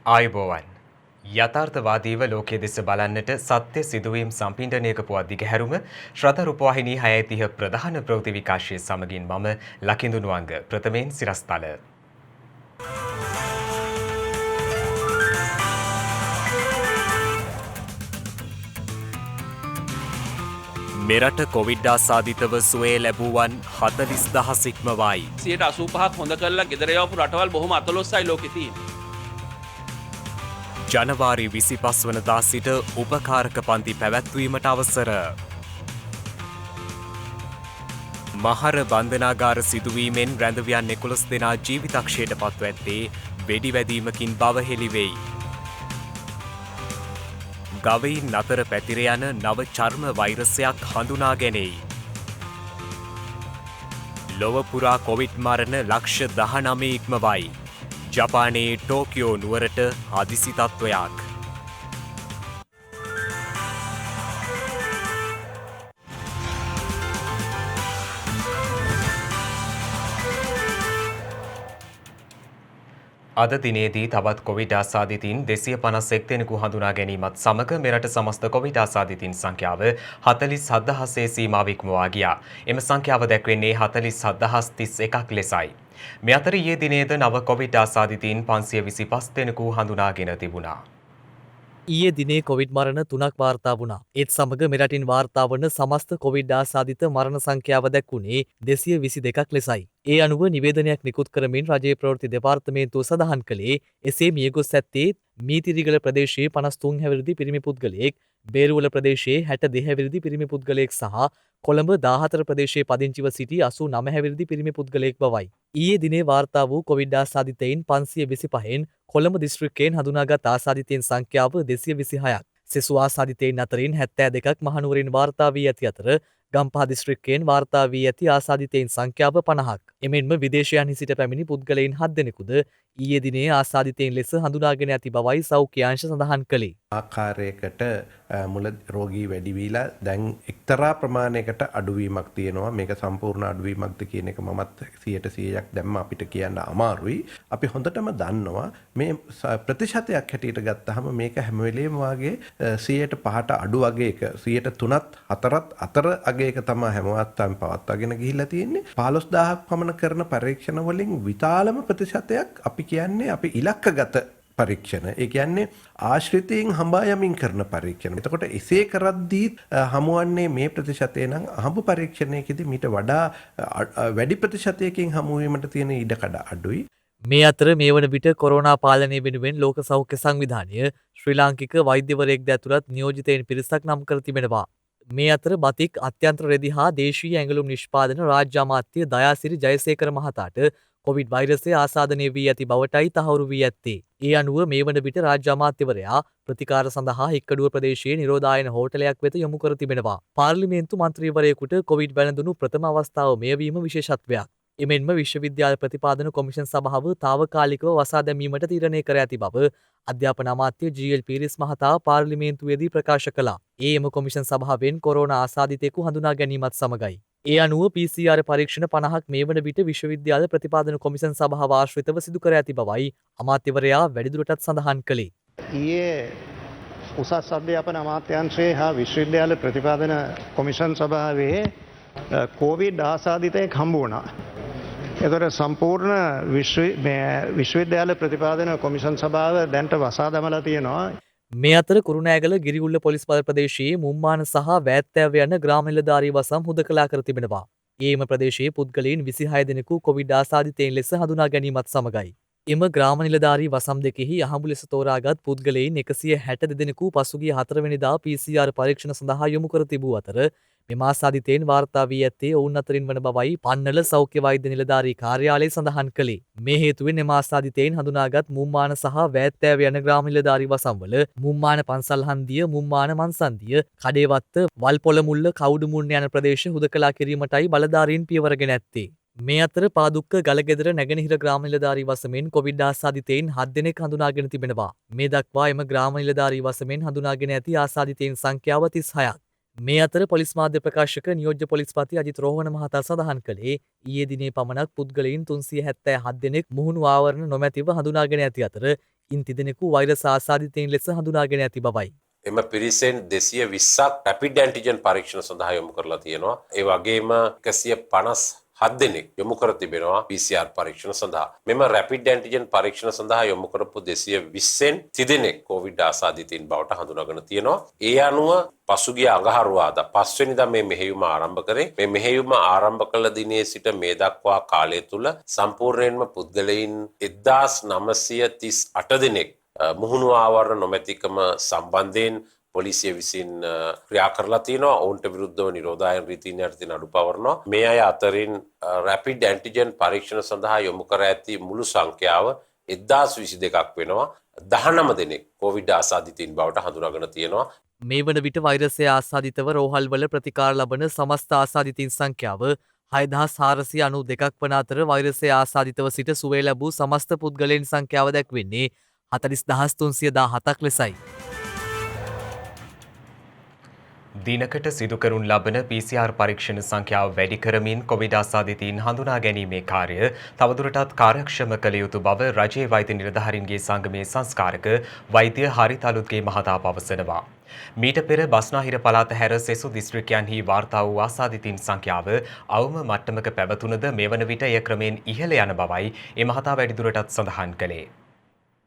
ආයුබෝවන් යථාර්ථවාදීව ලෝකයේ දෙස බලන්නට සත්‍ය සිදුවීම් සම්පින්ඩනයක පුවත් දිගහැරුම ශ්‍රද්ධ රූපවාහිනී 6:30 ප්‍රධාන ප්‍රවෘත්ති විකාශය සමගින් මම ලකිඳුනුවංග ප්‍රථමයෙන් සිරස්තල. මෙරට කොවිඩ් ආසාදිතව සුවය ලැබුවන් 40,000 ඉක්මවයි. 85ක් හොඳ කරලා ගෙදර යවපු රටවල් බොහොම අතලොස්සයි ලෝකෙ තියෙන්නේ. ජනවාරි 25 වනදා සිට උපකාරක පන්ති පැවැත්වීමට අවසර. මහර බන්ධනාගාර සිදුවීමෙන් රැඳවියන් 11 දෙනා ජීවිතක්ෂයට පත්ව ඇත්තේ වෙඩිවැදීමකින් බව හෙළිවෙයි. ගවයින් අතර පැතිර යන නව චර්ම වෛරසයක් හඳුනා ගැනෙයි. ලොව පුරා කොවිඩ් මරණ ලක්ෂ 19 ඉක්මවයි. ජපානයේ ටෝකියෝ නුවරට හදිසි තත්ත්වයක්. අද දිනේදී තවත් කොවිඩ් ආසාදිතින් 251 දෙනෙකු හඳුනා ගැනීමත් සමග මෙරට සමස්ත කොවිඩ් ආසාදිතින් සංඛ්‍යාව 47,000 සීමාව ඉක්මවා ගියා. එම සංඛ්‍යාව දැක්වෙන්නේ 47,031ක් ලෙසයි. මේ අතර ඊයේ දිනේද නව කොවිඩ් ආසාදිතින් 525 දෙනෙකු හඳුනාගෙන තිබුණා. ඊයේ දිනේ කොවිඩ් මරණ 3ක් වාර්තා වුණා. ඒත් සමග මෙරටින් වාර්තා වන සමස්ත කොවිඩ් ආසාදිත මරණ සංඛ්‍යාව දැක්වුණේ 222ක් ලෙසයි. ඒ අනුව නිවේදනයක් නිකුත් කරමින් රජයේ ප්‍රවෘත්ති දෙපාර්තමේන්තුව සඳහන් කළේ එසේ මියගොස් ඇත්තේ මීතිරිගල ප්‍රදේශයේ 53 හැවිරිදි පිරිමි පුද්ගලයෙක්, බේරුවල ප්‍රදේශයේ 62 හැවිරිදි පිරිමි පුද්ගලයෙක් සහ කොළඹ 14 ප්‍රදේශයේ පදිංචිව සිටි 89 හැවිරිදි පිරිමි පුද්ගලයෙක් බවයි. ඊයේ දිනේ වාර්තා වූ කොවිඩ් ආසාදිතයින් 525න් කොළඹ දිස්ත්‍රික්කයෙන් හඳුනාගත් ආසාදිතයින් සංඛ්‍යාව 226ක්. සෙසු ආසාදිතයින් අතරින් 72ක් මහනුවරින් වාර්තා වී ඇති අතර ගම්පහ දිස්ත්‍රික්කයෙන් වාර්තා වී ඇති ආසාදිතයින් සංඛ්‍යාව 50ක්. එමෙන්ම විදේශයන්හි සිට පැමිණි පුද්ගලයින් 7 දෙනෙකුද ඊයේ දිනේ ආසාදිතයින් ලෙස හඳුනාගෙන ඇති බවයි සෞඛ්‍ය අංශ සඳහන් කළේ. ආකාරයකට මුල රෝගී වැඩි වීලා දැන් එක්තරා ප්‍රමාණයකට අඩුවීමක් තියෙනවා. මේක සම්පූර්ණ අඩුවීමක්ද කියන එක මමත් 100%ක් දැම්ම අපිට කියන්න අමාරුයි. අපි හොඳටම දන්නවා මේ ප්‍රතිශතයක් හැටියට ගත්තාම මේක හැම වෙලේම වාගේ 105ට අඩු වගේක 103ත් 4ත් අතර අගයක තමයි හැමවත්තම පවත්වාගෙන ගිහිල්ලා තියෙන්නේ. 15000ක් පමණ කරන පරීක්ෂණ වලින් විශාලම ප්‍රතිශතයක් අපි කියන්නේ අපි ඉලක්කගත පරීක්ෂණ. ඒ කියන්නේ ආශ්‍රිතයෙන් හඹා යමින් කරන පරීක්ෂණ. එතකොට එසේ කරද්දී හමුවන්නේ මේ ප්‍රතිශතය නම් අහඹ පරීක්ෂණයකදී මීට වඩා වැඩි ප්‍රතිශතයකින් හමු වීමට තියෙන ඉඩකඩ අඩුයි. මේ අතර මේ වන විට කොරෝනා පාලනය වෙනුවෙන් ලෝක සෞඛ්‍ය සංවිධානය ශ්‍රී ලාංකික වෛද්‍යවරයෙක්ද ඇතුළත් නියෝජිතයින් පිරිසක් නම් කර තිබෙනවා. මේ අතර බතික් අත්‍යන්ත්‍ර රෙදි හා දේශීය ඇඟලුම් නිෂ්පාදන රාජ්‍ය අමාත්‍ය දයාසිරි ජයසේකර මහතාට කොවිඩ් වෛරසය ආසාදනය වී ඇති බවටයි තහවුරු වී ඇත්තේ. ඒ අනුව මේ වන විට රාජ්‍ය අමාත්‍යවරයා ප්‍රතිකාර සඳහා හික්කඩුව ප්‍රදේශයේ නිරෝධායන හෝටලයක් වෙත යොමු කර තිබෙනවා. පාර්ලිමේන්තු මන්ත්‍රීවරයෙකුට කොවිඩ් වැළඳුණු ප්‍රථම අවස්ථාව මෙය වීම විශේෂත්වයක්. එමෙන්ම විශ්වවිද්‍යාල ප්‍රතිපාදන කොමිෂන් සභාව තාවකාලිකව වසා දැමීමට තීරණය කර ඇති බව අධ්‍යාපන අමාත්‍ය ජී.එල්. පීරිස් මහතා පාර්ලිමේන්තුවේදී ප්‍රකාශ කළා. ඒ එම කොමිෂන් සභාවෙන් කොරෝනා ආසාදිතයෙකු හඳුනා ගැනීමත් සමගයි. ඒ අනුව PCR පරීක්ෂණ 50ක් මේ වන විට විශ්වවිද්‍යාල ප්‍රතිපාදන කොමිෂන් සභාව ආශ්‍රිතව සිදු කර ඇති බවයි අමාත්‍යවරයා වැඩිදුරටත් සඳහන් කළේ. ඊයේ උසස් අධ්‍යාපන අමාත්‍යාංශයේ හා විශ්වවිද්‍යාල ප්‍රතිපාදන කොමිෂන් සභාවේ කොවිඩ් ආසාදිතයෙක් හම්බ වුණා. එතකොට සම්පූර්ණ විශ්වවිද්‍යාල ප්‍රතිපාදන කොමිෂන් සභාව දැන්ට වසා දමලා තියෙනවා. මේ අතර කුරුණෑගල ගිරිගුල්ල පොලිස් බල ප්‍රදේශයේ මුම්මාන සහ වෑත්තෑව යන ග්‍රාම නිලධාරී වසම් හුදකලා කර තිබෙනවා. ඒම ප්‍රදේශයේ පුද්ගලයන් 26 දෙනෙකු කොවිඩ් ආසාදිතයින් ලෙස හඳුනා ගැනීමත් සමගයි. එම ග්‍රාම නිලධාරී වසම් දෙකෙහි අහඹු ලෙස තෝරාගත් පුද්ගලයන් 162 දෙනෙකු පසුගිය 4 වෙනිදා PCR පරීක්ෂණ සඳහා යොමු කර තිබූ අතර මෙම ආසාදිතයින් වාර්තා වී ඇත්තේ ඔවුන් අතරින් වන බවයි පන්නල සෞඛ්‍ය වෛද්‍ය නිලධාරී කාර්යාලය සඳහන් කළේ. මේ හේතුවෙන් එම ආසාදිතයින් හඳුනාගත් මුම්මාන සහ වෑත්තෑව යන ග්‍රාම නිලධාරී වසම්වල මුම්මාන පන්සල්හන්දිය, මුම්මාන මන්සන්දිය, කඩේවත්ත, වල්පොළමුල්ල, කවුඩුමුන්න යන ප්‍රදේශ හුදකලා කිරීමටයි බලධාරීන් පියවරගෙන ඇත්තේ. මේ අතර පාදුක්ක ගලගෙදර නැගෙනහිර ග්‍රාම නිලධාරී වසමෙන් කොවිඩ් ආසාදිතයින් 7 දෙනෙක් හඳුනාගෙන තිබෙනවා. මේ දක්වා එම ග්‍රාම නිලධාරී වසමෙන් හඳුනාගෙන ඇති ආසාදිතයින් සංඛ්‍යාව 36ක්. මේ අතර පොලිස් මාධ්‍ය ප්‍රකාශක නියෝජ්‍ය පොලිස්පති අජිත් රෝහණ මහතා සඳහන් කළේ ඊයේ දිනේ පමණක් පුද්ගලයන් 377 දෙනෙක් මුහුණු ආවරණ නොමැතිව හඳුනාගෙන ඇති අතර ඉන් තිදෙනෙකු වෛරස් ආසාදිතයින් ලෙස හඳුනාගෙන ඇති බවයි. එම පිරිසෙන් 220ක් රැපිඩ් ඇන්ටිජන් පරීක්ෂණ සඳහා යොමු කරලා තියෙනවා. ඒ වගේම 157 දෙනෙක් යොමු කර තිබෙනවා PCR පරීක්ෂණ සඳහා. මෙම රැපිඩ් ඇන්ටිජන් පරීක්ෂණ සඳහා යොමු කරපු 220න් 30 දෙනෙක් COVID ආසාදිතයින් බවට හඳුනාගෙන තියෙනවා. ඒ අනුව පසුගිය අඟහරුවාදා 5 වෙනිදා මේ මෙහෙයුම ආරම්භ කරේ. මේ මෙහෙයුම ආරම්භ කළ දිනේ සිට මේ දක්වා කාලය තුල සම්පූර්ණයෙන්ම පුද්ගලයන් 1938 දෙනෙක් මුහුණු ආවරණ නොමැතිකම සම්බන්ධයෙන් පොලිසිය විසින් ක්‍රියා කරලා තියෙනවා. ඔවුන්ට විරුද්ධව නිරෝධායන රීතීන් යටතේ නඩු පවරනවා. මේ අය අතරින් රැපිඩ් ඇන්ටිජන් පරීක්ෂණ සඳහා යොමු කර ඇති මුළු සංඛ්‍යාව 1022ක් වෙනවා. 19 දෙනෙක් COVID ආසාදිතයින් බවට හඳුනාගෙන තියෙනවා. මේ වන විට වෛරසය ආසාදිතව රෝහල්වල ප්‍රතිකාර ලබන සමස්ත ආසාදිතයින් සංඛ්‍යාව 6492ක් වන අතර වෛරසය ආසාදිතව සිට සුවය ලැබූ සමස්ත පුද්ගලයන් සංඛ්‍යාව දැක්වෙන්නේ 40317ක් ලෙසයි. දිනකට සිදු කරනු ලබන PCR පරීක්ෂණ සංඛ්‍යාව වැඩි කරමින් කොවිඩ් ආසාදිතයින් හඳුනා ගැනීමේ කාර්ය තවදුරටත් කාර්යක්ෂම කළ යුතු බව රජයේ වෛද්‍ය නිලධාරීන්ගේ සංගමේ සංස්කාරක වෛද්‍ය හරිත අලුත්ගේ මහතා පවසනවා. මීට පෙර බස්නාහිර පළාත හැර සෙසු දිස්ත්‍රික්කයන්හි වාර්තා වූ ආසාදිතයින් සංඛ්‍යාව අවම මට්ටමක පැවතුනද මෙවන විට එය ක්‍රමෙන් ඉහළ යන බවයි ඒ මහතා වැඩිදුරටත් සඳහන් කළේ.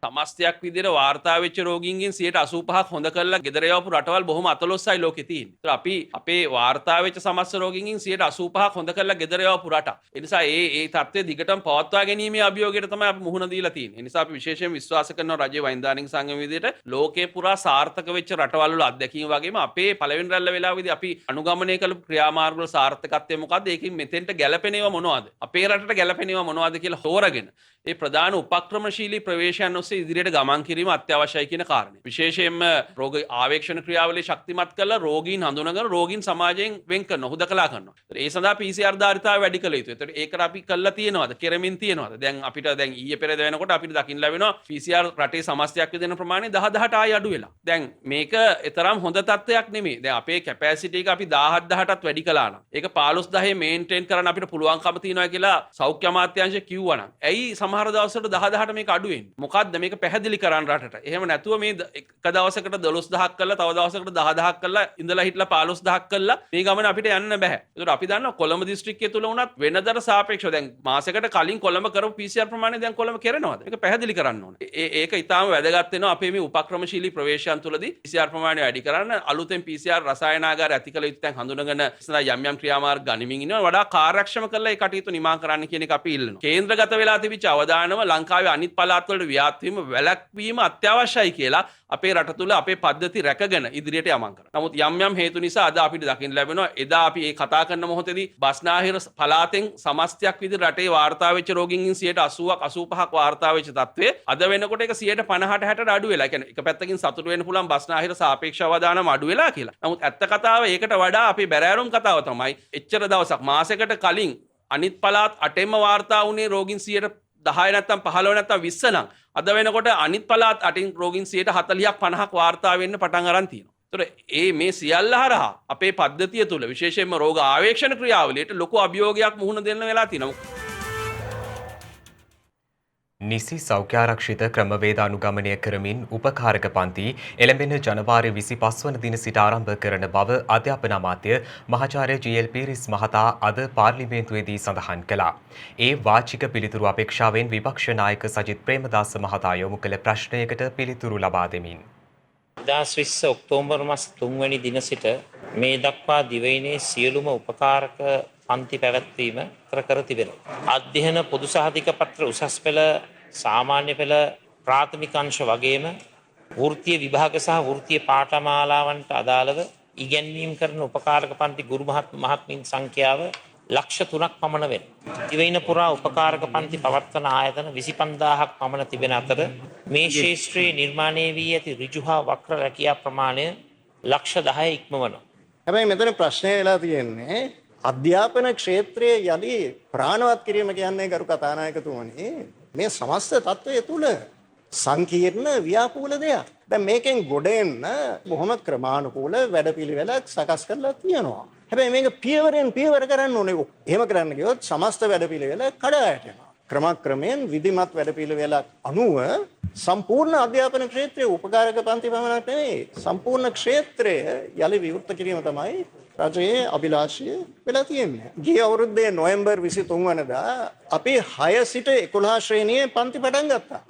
සමස්තයක් විදිහට වාර්තා වෙච්ච රෝගීන්ගෙන් 85ක් හොඳ කරලා ගෙදර යවපු රටවල් බොහොම අතලොස්සයි ලෝකේ තියෙන්නේ. ඒතර අපි අපේ වාර්තා වෙච්ච සමස්ත රෝගීන්ගෙන් 85ක් හොඳ කරලා ගෙදර යවපු රට. ඒ නිසා ඒ තත්ත්වය දිගටම පවත්වා ගැනීමේ අභියෝගයට තමයි අපි මුහුණ දීලා තියෙන්නේ. ඒ නිසා අපි විශේෂයෙන් විශ්වාස කරනවා රජයේ වෛද්‍යානික සංගම විදිහට ලෝකේ පුරා සාර්ථක වෙච්ච රටවල් වල අත්දැකීම් වගේම අපේ පළවෙනි රැල්ල වෙලාවේදී අපි අනුගමනය කළ ක්‍රියාමාර්ග වල සාර්ථකත්වය මොකද්ද? ඒකෙන් මෙතෙන්ට ගැලපෙන ඒවා මොනවද? අපේ රටට ගැලපෙන ඒවා මොනවද කියලා හොරගෙන ඒ ප්‍රධාන උපක්‍රමශීලී ප්‍රවේශයන් ඔස්සේ ඉදිරියට ගමන් කිරීම අත්‍යවශ්‍යයි කියන කාරණේ. විශේෂයෙන්ම රෝග ආවේක්ෂණ ක්‍රියාවලිය ශක්තිමත් කරලා රෝගීන් හඳුනගෙන රෝගීන් සමාජයෙන් වෙන් කරන හුදකලා කරනවා. ඒ සඳහා PCR ධාරිතාවය වැඩි කළ යුතුයි. ඒතකොට ඒකට අපි කළා තියෙනවද? කෙරමින් තියෙනවද? දැන් අපිට දැන් ඊයේ පෙරේද වෙනකොට අපිට දකින්න ලැබෙනවා PCR රටේ සමස්තයක් විදින ප්‍රමාණය 10000ට ආයි අඩු වෙලා. දැන් මේක තරම් හොඳ තත්ත්වයක් නෙමෙයි. දැන් අපේ කැපැසිටි එක අපි 17000ටත් වැඩි කළා නම් ඒක 15000 මේන්ටේන් කරන්න අපිට පුළුවන්කම තියෙනවා කියලා සෞඛ්‍ය අමාත්‍යාංශය කිව්වා නම් ඇයි සමහර දවස්වල 10000ට මේක අඩු වෙන්නේ? මොකද්ද මේක පැහැදිලි කරන්න රටට? එහෙම නැතුව මේ එක දවසකට 12000ක් කළා තව දවසකට 10000ක් කළා ඉඳලා හිටලා 15000ක් කළා මේ ගමන අපිට යන්න බෑ. ඒකට අපි දන්නවා කොළඹ දිස්ත්‍රික්කය තුල වුණත් වෙනදට සාපේක්ෂව දැන් මාසයකට කලින් කොළඹ කරපු PCR ප්‍රමාණය දැන් කොළඹ කරනවද? ඒක පැහැදිලි කරන්න ඕනේ. ඒක ඊටාම වැදගත් වෙනවා අපේ මේ උපක්‍රමශීලී ප්‍රවේශයන් තුලදී PCR ප්‍රමාණය වැඩි කරන්න අලුතෙන් PCR රසායනාගාර ඇති කළ යුතු තැන් හඳුනගෙන ඉස්සරහ යම් ක්‍රියාමාර්ග ගනිමින් ඉන්නවා වඩා කාර්යක්ෂම කරලා ඒ කටයුතු නිමා කරන්න කියන එක අපි ඉල්ලනවා. කේන්ද්‍රගත වෙලා තිබිච්ච අවදානම ලංකාවේ අනිත් පළාත් වලට ව්‍යාප්ත වීම වැළැක්වීම අත්‍යවශ්‍යයි කියලා අපේ රට තුල අපේ පද්ධති රැකගෙන ඉදිරියට යමන් කරනවා. නමුත් යම් හේතු නිසා අද අපිට දකින්න ලැබෙනවා එදා අපි මේ කතා කරන මොහොතේදී බස්නාහිර පළාතෙන් සමස්තයක් විදිහට රටේ වාර්තා වෙච්ච රෝගීන්ගෙන් 80ක් 85ක් වාර්තා වෙච්ච තත්ත්වය අද වෙනකොට ඒක 50ට 60ට අඩු වෙලා. ඒ කියන්නේ එක පැත්තකින් සතුටු වෙන්න පුළුවන් බස්නාහිර සාපේක්ෂ අවදානම අඩු වෙලා කියලා. නමුත් ඇත්ත කතාව ඒකට වඩා අපේ බැරෑරුම් කතාව තමයි එච්චර දවසක් මාසයකට කලින් අනිත් පළාත් 8ෙම වාර්තා වුණේ රෝගීන් 10 නැත්තම් 15 නැත්තම් 20 නම් අද වෙනකොට අනිත් පළාත් 8න් රෝගීන් 40ක් 50ක් වාර්තා වෙන්න පටන් අරන් තියෙනවා. ඒතර මේ සියල්ල හරහා අපේ පද්ධතිය තුල විශේෂයෙන්ම රෝග ආවේක්ෂණ ක්‍රියාවලියට ලොකු අභියෝගයක් මුහුණ දෙන්න වෙලා තියෙනවා. නිසි සෞඛ්‍යාරක්ෂිත ක්‍රමවේද අනුගමනය කරමින් උපකාරක පන්ති එළඹෙන ජනවාරි 25 වන දින සිට ආරම්භ කරන බව අධ්‍යාපන අමාත්‍ය මහාචාර්ය ජී.එල්. පීරිස් මහතා අද පාර්ලිමේන්තුවේදී සඳහන් කළා. ඒ වාචික පිළිතුරු අපේක්ෂාවෙන් විපක්ෂ නායක සජිත් ප්‍රේමදාස මහතා යොමු කළ ප්‍රශ්නයකට පිළිතුරු ලබා දෙමින් 2020 ඔක්තෝබර් මාස 3 වෙනි දින සිට මේ දක්වා දිවයිනේ සියලුම උපකාරක පන්ති පැවැත්වීම කර තිබෙනවා. අධ්‍යයන පොදු සහතික පත්‍ර උසස් පෙළ සාමාන්‍ය පෙළ ප්‍රාථමික අංශ වගේම වෘත්තීය විභාග සහ වෘත්තීය පාඨමාලාවන්ට අදාළව ඉගැන්වීම් කරන උපකාරක පන්ති ගුරු මහත්මීන් සංඛ්‍යාව ලක්ෂ 3ක් පමණ වෙනවා. දිවයින පුරා උපකාරක පන්ති පවත්වන ආයතන 25000ක් පමණ තිබෙන අතර මේ ශාස්ත්‍රයේ නිර්මාණය වී ඇති ඍජු හා වක්‍ර රැකියා ප්‍රමාණය ලක්ෂ 10 ඉක්මවනවා. හැබැයි මෙතන ප්‍රශ්නය වෙලා තියෙන්නේ අධ්‍යාපන ක්ෂේත්‍රයේ යලි ප්‍රාණවත් කිරීම කියන්නේ ගරු කතානායකතුමනි මේ සමස්ත තත්ත්වය තුල සංකීර්ණ ව්‍යාපූල දෙයක්. දැන් මේකෙන් ගොඩ එන්න බොහොම ක්‍රමානුකූල වැඩපිළිවෙලක් සකස් කරලා තියෙනවා. හැබැයි මේක පියවරෙන් පියවර කරන්න ඕනේ. එහෙම කරන්න ගියොත් සමස්ත වැඩපිළිවෙල කඩායට යනවා. ක්‍රමක්‍රමයෙන් විධිමත් වැඩපිළිවෙලක් අනුව සම්පූර්ණ අධ්‍යාපන ක්ෂේත්‍රයේ උපකාරක පන්ති පමණක් නෙවෙයි සම්පූර්ණ ක්ෂේත්‍රය යලි විවෘත කිරීම තමයි රජයේ අභිලාෂය වෙලා තියෙන්නේ. ගිය අවුරුද්දේ නොවැම්බර් 23 වෙනිදා අපි 6 සිට 11 ශ්‍රේණියේ පන්ති පටන් ගත්තා.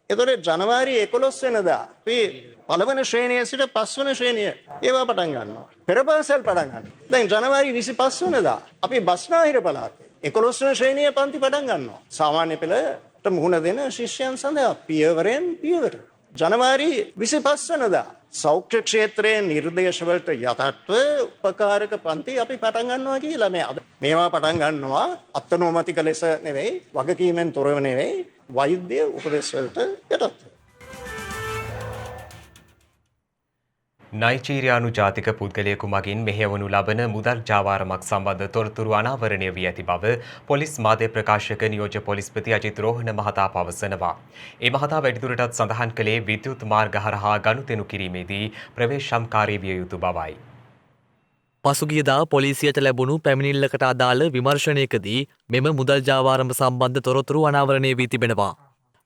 එතකොට ජනවාරි 11 වෙනිදා අපි පළවෙනි ශ්‍රේණිය සිට පස්වෙනි ශ්‍රේණිය ඒවා පටන් ගන්නවා. පෙරපාසල් පටන් ගන්නවා. දැන් ජනවාරි 25 වෙනිදා අපි බස්නාහිර පළාතේ 11 වෙනි ශ්‍රේණිය පන්ති පටන් ගන්නවා. සාමාන්‍ය පෙළට මුහුණ දෙන ශිෂ්‍යයන් සඳහා පියවරෙන් පියවර. ජනවාරි 25 වෙනිදා සෞඛ්‍ය ක්ෂේත්‍රයේ නිර්දේශ වලට යටත්ව උපකාරක පන්ති අපි පටන් ගන්නවා කියලා මේවා පටන් ගන්නවා අත්නෝමතික ලෙස නෙවෙයි වගකීමෙන් තොරව නෙවෙයි වෛද්‍ය උපදෙස් වලට යටත්ව. නයිජීරියානු ජාතික පුද්ගලයෙකු මගින් මෙහෙයවනු ලබන මුදල් ජාවාරමක් සම්බන්ධ තොරතුරු අනාවරණය වී ඇති බව පොලිස් මාධ්‍ය ප්‍රකාශක නියෝජ්‍ය පොලිස්පති අජිත් රෝහණ මහතා පවසනවා. ඒ මහතා වැඩිදුරටත් සඳහන් කළේ විද්‍යුත් මාර්ග හරහා ගනුදෙනු කිරීමේදී ප්‍රවේශම්කාරී විය යුතු බවයි. පසුගියදා පොලිසියට ලැබුණු පැමිණිල්ලකට අදාළ විමර්ශනයකදී මෙම මුදල් ජාවාරම සම්බන්ධ තොරතුරු අනාවරණය වී තිබෙනවා.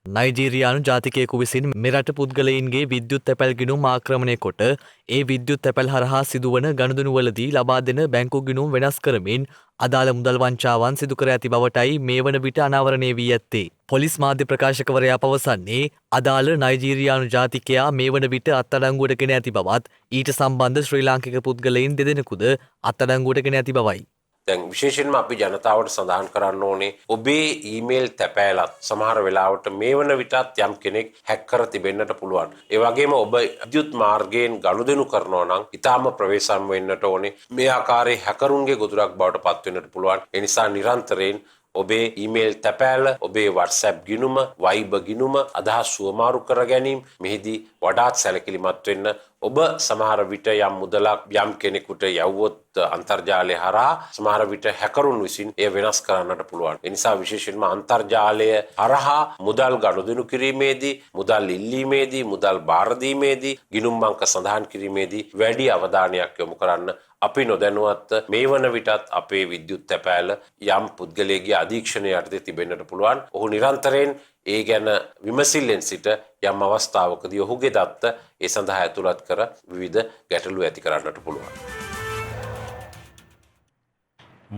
නයිජීරියානු ජාතිකයෙකු විසින් මෙරට පුද්ගලයින්ගේ විද්‍යුත් තැපැල් ගිණුම් ආක්‍රමණය කොට ඒ විද්‍යුත් තැපැල් හරහා සිදුවන ගනුදෙනුවලදී ලබා දෙන බැංකු ගිණුම් වෙනස් කරමින් අදාළ මුදල් වංචාවන් සිදු කර ඇති බවටයි මේ වන විට අනාවරණය වී ඇත්තේ. පොලිස් මාධ්‍ය ප්‍රකාශකවරයා පවසන්නේ අදාළ නයිජීරියානු ජාතිකයා මේ වන විට අත්අඩංගුවට ගෙන ඇති බවත් ඊට සම්බන්ධ ශ්‍රී ලාංකික පුද්ගලයින් දෙදෙනෙකුද අත්අඩංගුවට ගෙන ඇති බවයි. දැන් විශේෂයෙන්ම අපි ජනතාවට සඳහන් කරන්න ඕනේ ඔබේ ඊමේල් තැපෑලත් සමහර වෙලාවට මේ වන විටත් යම් කෙනෙක් හැක් කර තිබෙන්නට පුළුවන්. ඒ වගේම ඔබ විද්‍යුත් මාර්ගයෙන් ගනුදෙනු කරනවා නම් ඊටාම ප්‍රවේශම් වෙන්නට ඕනේ. මේ ආකාරයේ හැකරුන්ගේ ගොදුරක් බවට පත් වෙන්නට පුළුවන්. ඒ නිසා නිරන්තරයෙන් ඔබේ ඊමේල් තැපෑල, ඔබේ WhatsApp ගිණුම, Viber ගිණුම අදහස් සුවමාරු කර ගැනීම මෙහිදී වඩාත් සැලකිලිමත් වෙන්න. ඔබ සමහර විට යම් මුදලක් යම් කෙනෙකුට යවුවොත් අන්තර්ජාලය හරහා සමහර විට හැකරුන් විසින් එය වෙනස් කරන්නට පුළුවන්. ඒ නිසා විශේෂයෙන්ම අන්තර්ජාලය හරහා මුදල් ගනුදෙනු කිරීමේදී, මුදල් ඉල්ලීමේදී, මුදල් බාර දීමේදී, ගිණුම් අංක සඳහන් කිරීමේදී වැඩි අවධානයක් යොමු කරන්න. අපි නොදැනුවත් මේ වන විටත් අපේ විද්‍යුත් තැපෑල යම් පුද්ගලයෙකුගේ අධීක්ෂණය යටතේ තිබෙන්නට පුළුවන්. ඔහු නිරන්තරයෙන් ඒ ගැන විමසිල්ලෙන් සිට යම් අවස්ථාවකදී ඔහුගේ දත්ත ඒ සඳහා ඇතුළත් කර විවිධ ගැටලු ඇති කරන්නට පුළුවන්.